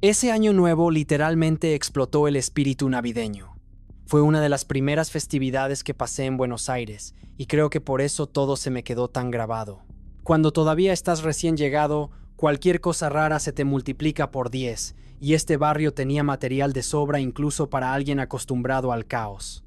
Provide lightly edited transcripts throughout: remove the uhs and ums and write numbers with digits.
Ese año nuevo literalmente explotó el espíritu navideño. Fue una de las primeras festividades que pasé en Buenos Aires y creo que por eso todo se me quedó tan grabado. Cuando todavía estás recién llegado, cualquier cosa rara se te multiplica por 10 y este barrio tenía material de sobra incluso para alguien acostumbrado al caos.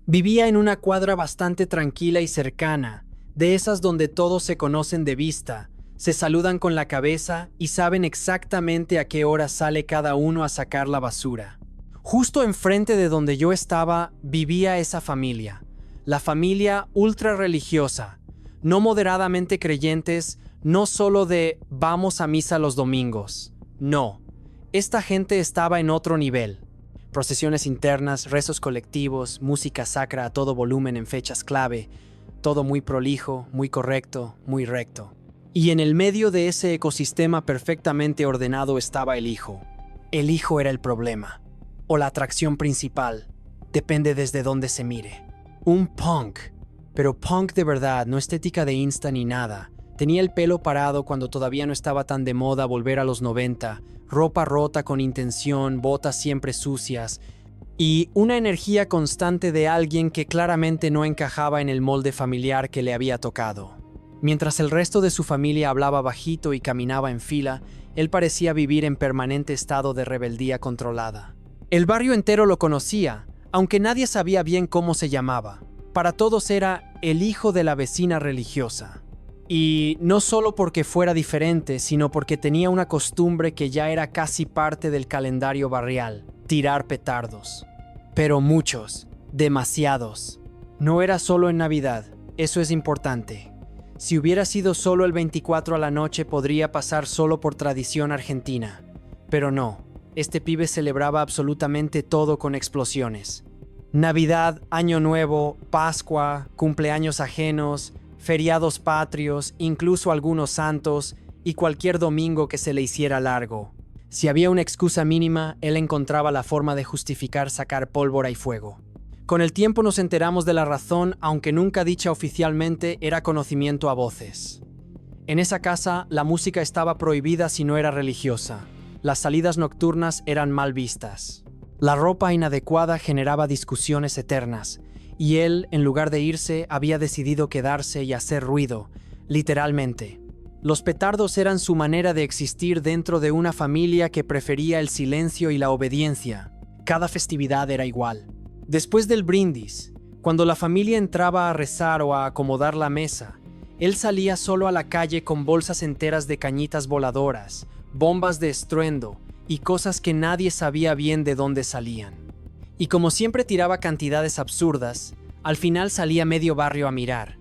Vivía en una cuadra bastante tranquila y cercana, de esas donde todos se conocen de vista, se saludan con la cabeza y saben exactamente a qué hora sale cada uno a sacar la basura. Justo enfrente de donde yo estaba vivía esa familia, la familia ultra religiosa, no moderadamente creyentes, no solo de vamos a misa los domingos, no, esta gente estaba en otro nivel. Procesiones internas, rezos colectivos, música sacra a todo volumen en fechas clave, todo muy prolijo, muy correcto, muy recto. Y en el medio de ese ecosistema perfectamente ordenado estaba el hijo. El hijo era el problema, o la atracción principal, depende desde dónde se mire. Un punk, pero punk de verdad, no estética de Insta ni nada. Tenía el pelo parado cuando todavía no estaba tan de moda volver a los 90, ropa rota con intención, botas siempre sucias, y una energía constante de alguien que claramente no encajaba en el molde familiar que le había tocado. Mientras el resto de su familia hablaba bajito y caminaba en fila, él parecía vivir en permanente estado de rebeldía controlada. El barrio entero lo conocía, aunque nadie sabía bien cómo se llamaba. Para todos era el hijo de la vecina religiosa. Y no solo porque fuera diferente, sino porque tenía una costumbre que ya era casi parte del calendario barrial: tirar petardos. Pero muchos, demasiados. No era solo en Navidad, eso es importante. Si hubiera sido solo el 24 a la noche podría pasar solo por tradición argentina. Pero no, este pibe celebraba absolutamente todo con explosiones. Navidad, Año Nuevo, Pascua, cumpleaños ajenos, feriados patrios, incluso algunos santos y cualquier domingo que se le hiciera largo. Si había una excusa mínima, él encontraba la forma de justificar sacar pólvora y fuego. Con el tiempo nos enteramos de la razón, aunque nunca dicha oficialmente, era conocimiento a voces. En esa casa, la música estaba prohibida si no era religiosa. Las salidas nocturnas eran mal vistas. La ropa inadecuada generaba discusiones eternas, y él, en lugar de irse, había decidido quedarse y hacer ruido, literalmente. Los petardos eran su manera de existir dentro de una familia que prefería el silencio y la obediencia. Cada festividad era igual. Después del brindis, cuando la familia entraba a rezar o a acomodar la mesa, él salía solo a la calle con bolsas enteras de cañitas voladoras, bombas de estruendo y cosas que nadie sabía bien de dónde salían. Y como siempre tiraba cantidades absurdas, al final salía medio barrio a mirar.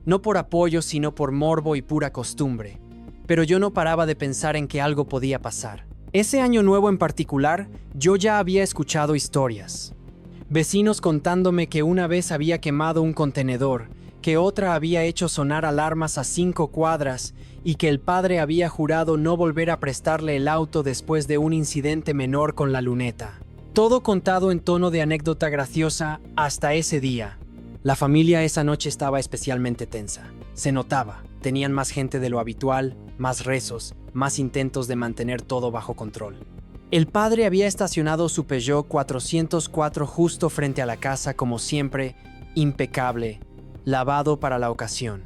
No por apoyo, sino por morbo y pura costumbre. Pero yo no paraba de pensar en que algo podía pasar. Ese año nuevo en particular, yo ya había escuchado historias. Vecinos contándome que una vez había quemado un contenedor, que otra había hecho sonar alarmas a 5 cuadras y que el padre había jurado no volver a prestarle el auto después de un incidente menor con la luneta. Todo contado en tono de anécdota graciosa hasta ese día. La familia esa noche estaba especialmente tensa. Se notaba, tenían más gente de lo habitual, más rezos, más intentos de mantener todo bajo control. El padre había estacionado su Peugeot 404 justo frente a la casa como siempre, impecable, lavado para la ocasión.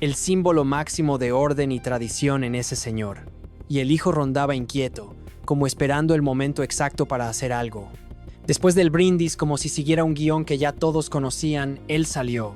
El símbolo máximo de orden y tradición en ese señor. Y el hijo rondaba inquieto, como esperando el momento exacto para hacer algo. Después del brindis, como si siguiera un guión que ya todos conocían, él salió.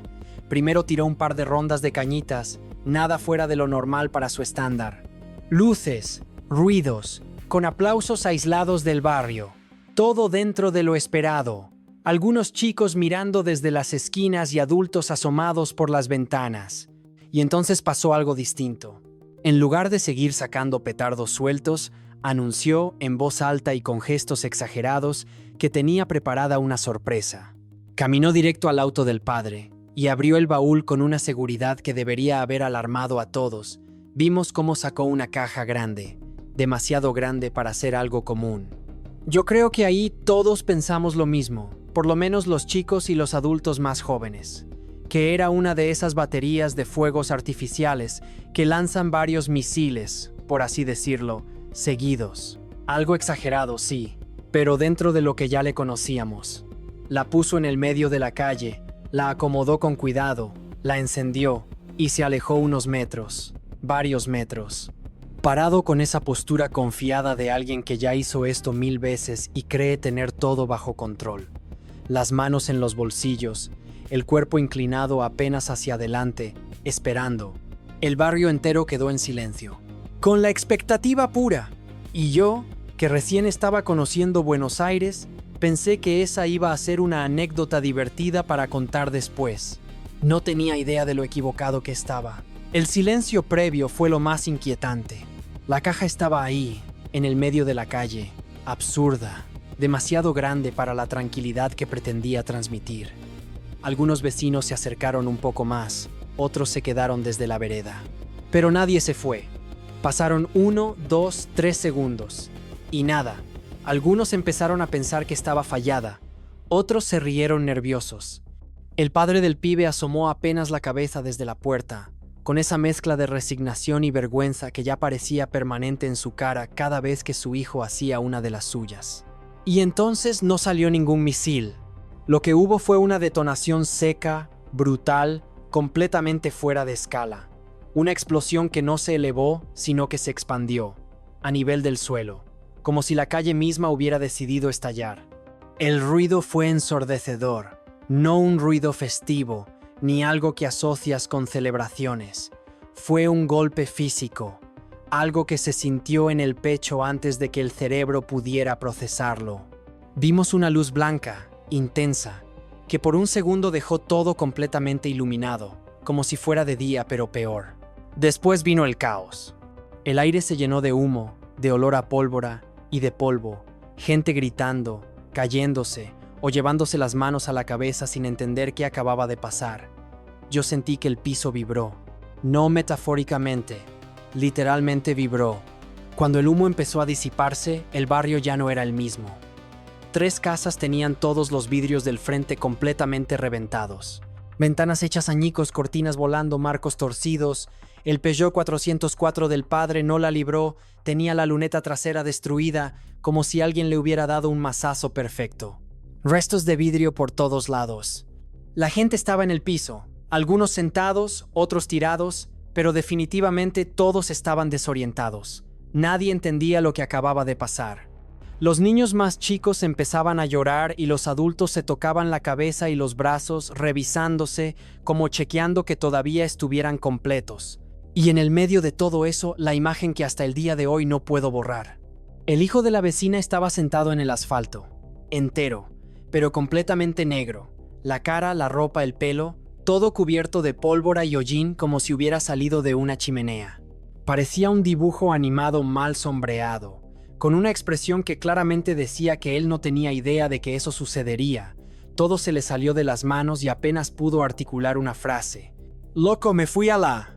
Primero tiró un par de rondas de cañitas, nada fuera de lo normal para su estándar. Luces, ruidos, con aplausos aislados del barrio. Todo dentro de lo esperado. Algunos chicos mirando desde las esquinas y adultos asomados por las ventanas. Y entonces pasó algo distinto. En lugar de seguir sacando petardos sueltos, anunció en voz alta y con gestos exagerados que tenía preparada una sorpresa. Caminó directo al auto del padre y abrió el baúl con una seguridad que debería haber alarmado a todos. Vimos cómo sacó una caja grande, demasiado grande para ser algo común. Yo creo que ahí todos pensamos lo mismo, por lo menos los chicos y los adultos más jóvenes, que era una de esas baterías de fuegos artificiales que lanzan varios misiles, por así decirlo, seguidos. Algo exagerado, sí, pero dentro de lo que ya le conocíamos. La puso en el medio de la calle, la acomodó con cuidado, la encendió y se alejó unos metros, varios metros. Parado con esa postura confiada de alguien que ya hizo esto 1000 veces y cree tener todo bajo control. Las manos en los bolsillos, el cuerpo inclinado apenas hacia adelante, esperando. El barrio entero quedó en silencio, con la expectativa pura. Y yo, que recién estaba conociendo Buenos Aires, pensé que esa iba a ser una anécdota divertida para contar después. No tenía idea de lo equivocado que estaba. El silencio previo fue lo más inquietante. La caja estaba ahí, en el medio de la calle, absurda, demasiado grande para la tranquilidad que pretendía transmitir. Algunos vecinos se acercaron un poco más, otros se quedaron desde la vereda. Pero nadie se fue. Pasaron 1, 2, 3 segundos. Y nada. Algunos empezaron a pensar que estaba fallada. Otros se rieron nerviosos. El padre del pibe asomó apenas la cabeza desde la puerta, con esa mezcla de resignación y vergüenza que ya parecía permanente en su cara cada vez que su hijo hacía una de las suyas. Y entonces no salió ningún misil. Lo que hubo fue una detonación seca, brutal, completamente fuera de escala. Una explosión que no se elevó, sino que se expandió, a nivel del suelo, como si la calle misma hubiera decidido estallar. El ruido fue ensordecedor, no un ruido festivo, ni algo que asocias con celebraciones. Fue un golpe físico, algo que se sintió en el pecho antes de que el cerebro pudiera procesarlo. Vimos una luz blanca, intensa, que por un segundo dejó todo completamente iluminado, como si fuera de día pero peor. Después vino el caos. El aire se llenó de humo, de olor a pólvora y de polvo, gente gritando, cayéndose o llevándose las manos a la cabeza sin entender qué acababa de pasar. Yo sentí que el piso vibró, no metafóricamente, literalmente vibró. Cuando el humo empezó a disiparse, el barrio ya no era el mismo. 3 casas tenían todos los vidrios del frente completamente reventados. Ventanas hechas añicos, cortinas volando, marcos torcidos. El Peugeot 404 del padre no la libró, tenía la luneta trasera destruida, como si alguien le hubiera dado un mazazo perfecto. Restos de vidrio por todos lados. La gente estaba en el piso, algunos sentados, otros tirados, pero definitivamente todos estaban desorientados. Nadie entendía lo que acababa de pasar. Los niños más chicos empezaban a llorar y los adultos se tocaban la cabeza y los brazos, revisándose, como chequeando que todavía estuvieran completos. Y en el medio de todo eso, la imagen que hasta el día de hoy no puedo borrar. El hijo de la vecina estaba sentado en el asfalto, entero, pero completamente negro. La cara, la ropa, el pelo, todo cubierto de pólvora y hollín como si hubiera salido de una chimenea. Parecía un dibujo animado mal sombreado, con una expresión que claramente decía que él no tenía idea de que eso sucedería. Todo se le salió de las manos y apenas pudo articular una frase. «Loco, me fui a la...».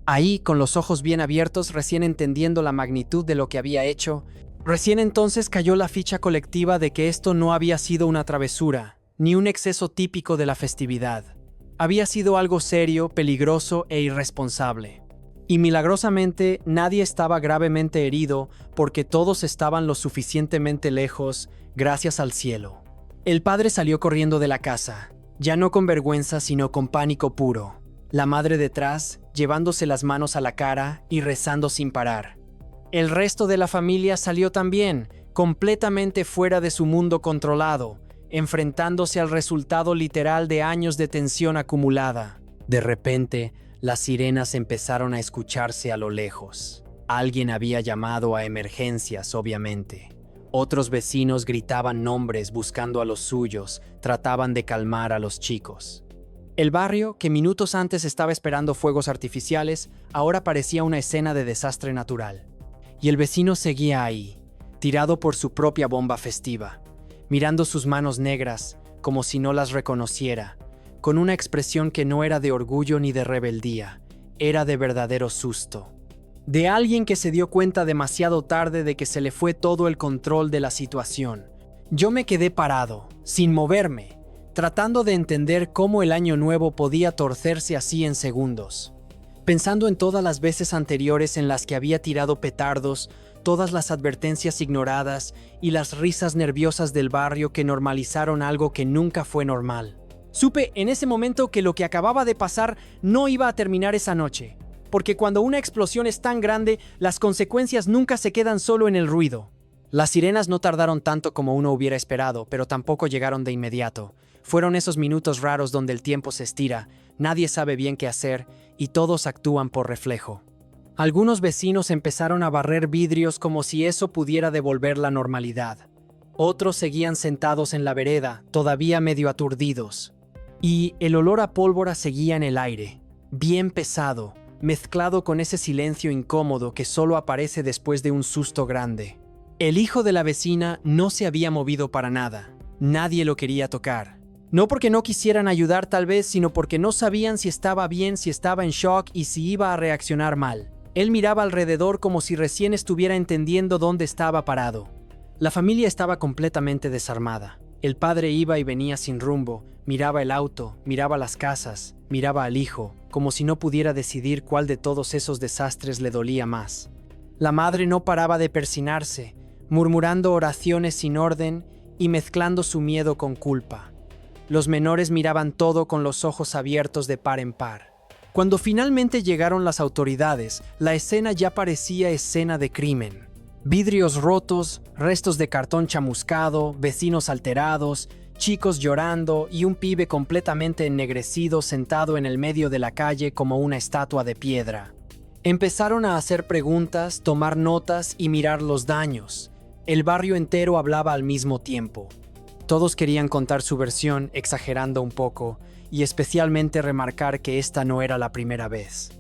Ahí, con los ojos bien abiertos, recién entendiendo la magnitud de lo que había hecho, recién entonces cayó la ficha colectiva de que esto no había sido una travesura, ni un exceso típico de la festividad. Había sido algo serio, peligroso e irresponsable. Y milagrosamente nadie estaba gravemente herido porque todos estaban lo suficientemente lejos, gracias al cielo. El padre salió corriendo de la casa, ya no con vergüenza sino con pánico puro. La madre detrás, llevándose las manos a la cara y rezando sin parar. El resto de la familia salió también, completamente fuera de su mundo controlado, enfrentándose al resultado literal de años de tensión acumulada. De repente, las sirenas empezaron a escucharse a lo lejos. Alguien había llamado a emergencias, obviamente. Otros vecinos gritaban nombres buscando a los suyos, trataban de calmar a los chicos. El barrio, que minutos antes estaba esperando fuegos artificiales, ahora parecía una escena de desastre natural. Y el vecino seguía ahí, tirado por su propia bomba festiva, mirando sus manos negras, como si no las reconociera, con una expresión que no era de orgullo ni de rebeldía, era de verdadero susto. De alguien que se dio cuenta demasiado tarde de que se le fue todo el control de la situación. Yo me quedé parado, sin moverme, tratando de entender cómo el año nuevo podía torcerse así en segundos. Pensando en todas las veces anteriores en las que había tirado petardos, todas las advertencias ignoradas y las risas nerviosas del barrio que normalizaron algo que nunca fue normal. Supe en ese momento que lo que acababa de pasar no iba a terminar esa noche, porque cuando una explosión es tan grande, las consecuencias nunca se quedan solo en el ruido. Las sirenas no tardaron tanto como uno hubiera esperado, pero tampoco llegaron de inmediato. Fueron esos minutos raros donde el tiempo se estira, nadie sabe bien qué hacer y todos actúan por reflejo. Algunos vecinos empezaron a barrer vidrios como si eso pudiera devolver la normalidad. Otros seguían sentados en la vereda, todavía medio aturdidos. Y el olor a pólvora seguía en el aire, bien pesado, mezclado con ese silencio incómodo que solo aparece después de un susto grande. El hijo de la vecina no se había movido para nada. Nadie lo quería tocar. No porque no quisieran ayudar tal vez, sino porque no sabían si estaba bien, si estaba en shock y si iba a reaccionar mal. Él miraba alrededor como si recién estuviera entendiendo dónde estaba parado. La familia estaba completamente desarmada. El padre iba y venía sin rumbo, miraba el auto, miraba las casas, miraba al hijo, como si no pudiera decidir cuál de todos esos desastres le dolía más. La madre no paraba de persignarse, murmurando oraciones sin orden y mezclando su miedo con culpa. Los menores miraban todo con los ojos abiertos de par en par. Cuando finalmente llegaron las autoridades, la escena ya parecía escena de crimen. Vidrios rotos, restos de cartón chamuscado, vecinos alterados, chicos llorando y un pibe completamente ennegrecido sentado en el medio de la calle como una estatua de piedra. Empezaron a hacer preguntas, tomar notas y mirar los daños. El barrio entero hablaba al mismo tiempo. Todos querían contar su versión, exagerando un poco, y especialmente remarcar que esta no era la primera vez.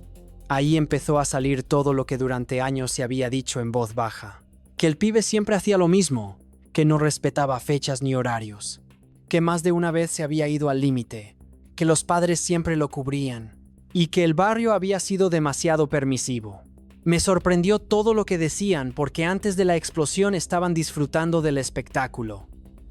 Ahí empezó a salir todo lo que durante años se había dicho en voz baja. Que el pibe siempre hacía lo mismo, que no respetaba fechas ni horarios, que más de una vez se había ido al límite, que los padres siempre lo cubrían, y que el barrio había sido demasiado permisivo. Me sorprendió todo lo que decían porque antes de la explosión estaban disfrutando del espectáculo.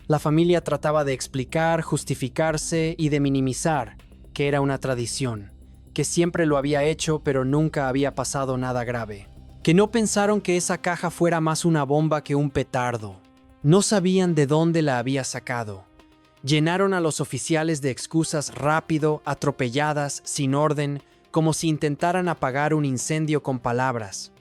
La familia trataba de explicar, justificarse y de minimizar que era una tradición, que siempre lo había hecho pero nunca había pasado nada grave. Que no pensaron que esa caja fuera más una bomba que un petardo. No sabían de dónde la había sacado. Llenaron a los oficiales de excusas rápido, atropelladas, sin orden, como si intentaran apagar un incendio con palabras.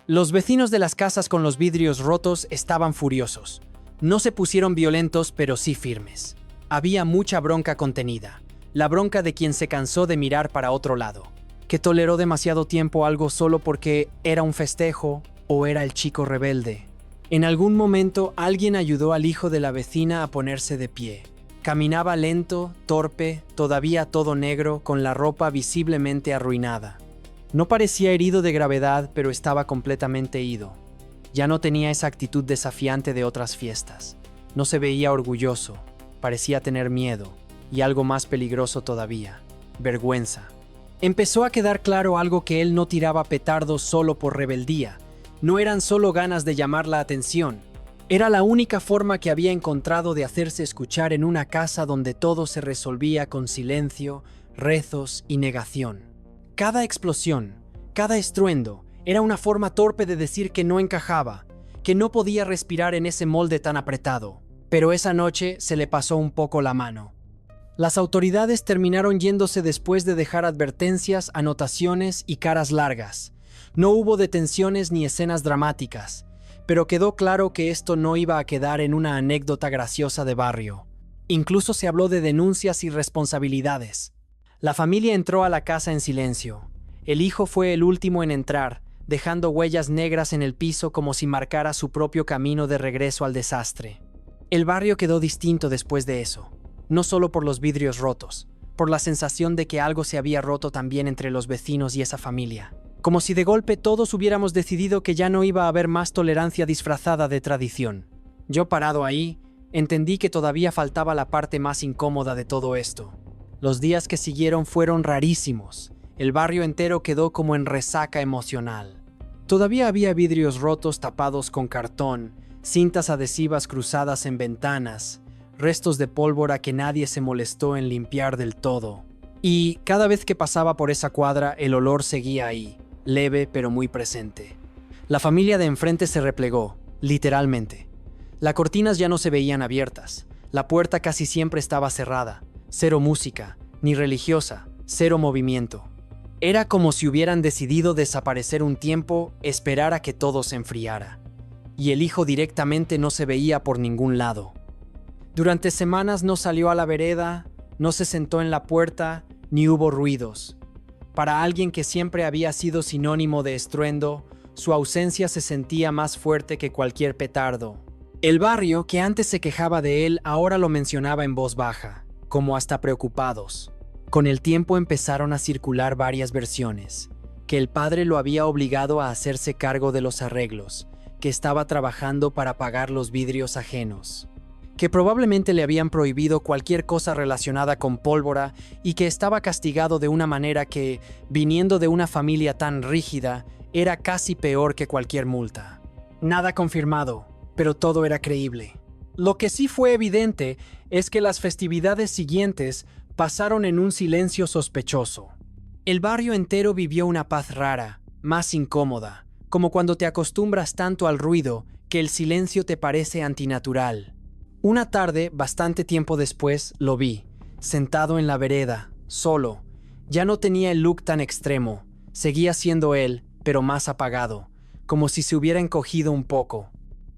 Los vecinos de las casas con los vidrios rotos estaban furiosos. No se pusieron violentos, pero sí firmes. Había mucha bronca contenida. La bronca de quien se cansó de mirar para otro lado, que toleró demasiado tiempo algo solo porque era un festejo o era el chico rebelde. En algún momento alguien ayudó al hijo de la vecina a ponerse de pie. Caminaba lento, torpe, todavía todo negro, con la ropa visiblemente arruinada. No parecía herido de gravedad, pero estaba completamente ido. Ya no tenía esa actitud desafiante de otras fiestas. No se veía orgulloso, parecía tener miedo, y algo más peligroso todavía, vergüenza. Empezó a quedar claro algo que él no tiraba petardos solo por rebeldía. No eran solo ganas de llamar la atención. Era la única forma que había encontrado de hacerse escuchar en una casa donde todo se resolvía con silencio, rezos y negación. Cada explosión, cada estruendo, era una forma torpe de decir que no encajaba, que no podía respirar en ese molde tan apretado. Pero esa noche se le pasó un poco la mano. Las autoridades terminaron yéndose después de dejar advertencias, anotaciones y caras largas. No hubo detenciones ni escenas dramáticas, pero quedó claro que esto no iba a quedar en una anécdota graciosa de barrio. Incluso se habló de denuncias y responsabilidades. La familia entró a la casa en silencio. El hijo fue el último en entrar, dejando huellas negras en el piso como si marcara su propio camino de regreso al desastre. El barrio quedó distinto después de eso, no solo por los vidrios rotos, por la sensación de que algo se había roto también entre los vecinos y esa familia. Como si de golpe todos hubiéramos decidido que ya no iba a haber más tolerancia disfrazada de tradición. Yo parado ahí, entendí que todavía faltaba la parte más incómoda de todo esto. Los días que siguieron fueron rarísimos. El barrio entero quedó como en resaca emocional. Todavía había vidrios rotos tapados con cartón, cintas adhesivas cruzadas en ventanas, restos de pólvora que nadie se molestó en limpiar del todo. Y cada vez que pasaba por esa cuadra, el olor seguía ahí, leve pero muy presente. La familia de enfrente se replegó, literalmente. Las cortinas ya no se veían abiertas, la puerta casi siempre estaba cerrada, cero música, ni religiosa, cero movimiento. Era como si hubieran decidido desaparecer un tiempo, esperar a que todo se enfriara. Y el hijo directamente no se veía por ningún lado. Durante semanas no salió a la vereda, no se sentó en la puerta, ni hubo ruidos. Para alguien que siempre había sido sinónimo de estruendo, su ausencia se sentía más fuerte que cualquier petardo. El barrio, que antes se quejaba de él, ahora lo mencionaba en voz baja, como hasta preocupados. Con el tiempo empezaron a circular varias versiones, que el padre lo había obligado a hacerse cargo de los arreglos, que estaba trabajando para pagar los vidrios ajenos, que probablemente le habían prohibido cualquier cosa relacionada con pólvora y que estaba castigado de una manera que, viniendo de una familia tan rígida, era casi peor que cualquier multa. Nada confirmado, pero todo era creíble. Lo que sí fue evidente es que las festividades siguientes pasaron en un silencio sospechoso. El barrio entero vivió una paz rara, más incómoda, como cuando te acostumbras tanto al ruido que el silencio te parece antinatural. Una tarde, bastante tiempo después, lo vi, sentado en la vereda, solo. Ya no tenía el look tan extremo, seguía siendo él, pero más apagado, como si se hubiera encogido un poco.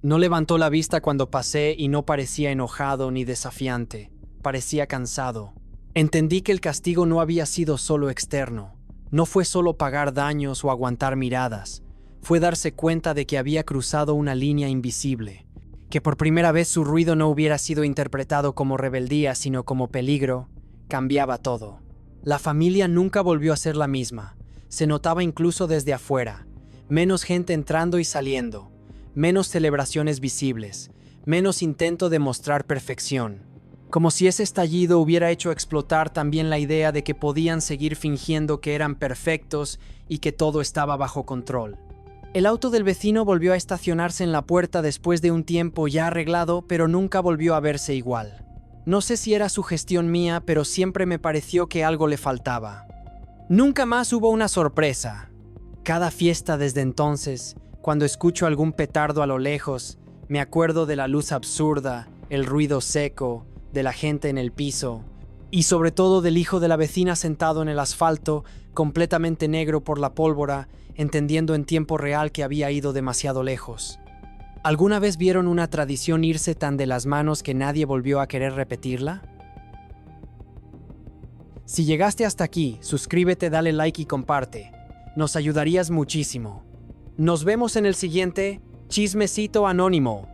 No levantó la vista cuando pasé y no parecía enojado ni desafiante, parecía cansado. Entendí que el castigo no había sido solo externo, no fue solo pagar daños o aguantar miradas, fue darse cuenta de que había cruzado una línea invisible, que por primera vez su ruido no hubiera sido interpretado como rebeldía sino como peligro, cambiaba todo. La familia nunca volvió a ser la misma, se notaba incluso desde afuera, menos gente entrando y saliendo, menos celebraciones visibles, menos intento de mostrar perfección. Como si ese estallido hubiera hecho explotar también la idea de que podían seguir fingiendo que eran perfectos y que todo estaba bajo control. El auto del vecino volvió a estacionarse en la puerta después de un tiempo ya arreglado, pero nunca volvió a verse igual. No sé si era sugestión mía, pero siempre me pareció que algo le faltaba. Nunca más hubo una sorpresa. Cada fiesta desde entonces, cuando escucho algún petardo a lo lejos, me acuerdo de la luz absurda, el ruido seco, de la gente en el piso, y sobre todo del hijo de la vecina sentado en el asfalto, completamente negro por la pólvora, entendiendo en tiempo real que había ido demasiado lejos. ¿Alguna vez vieron una tradición irse tan de las manos que nadie volvió a querer repetirla? Si llegaste hasta aquí, suscríbete, dale like y comparte. Nos ayudarías muchísimo. Nos vemos en el siguiente Chismecito Anónimo.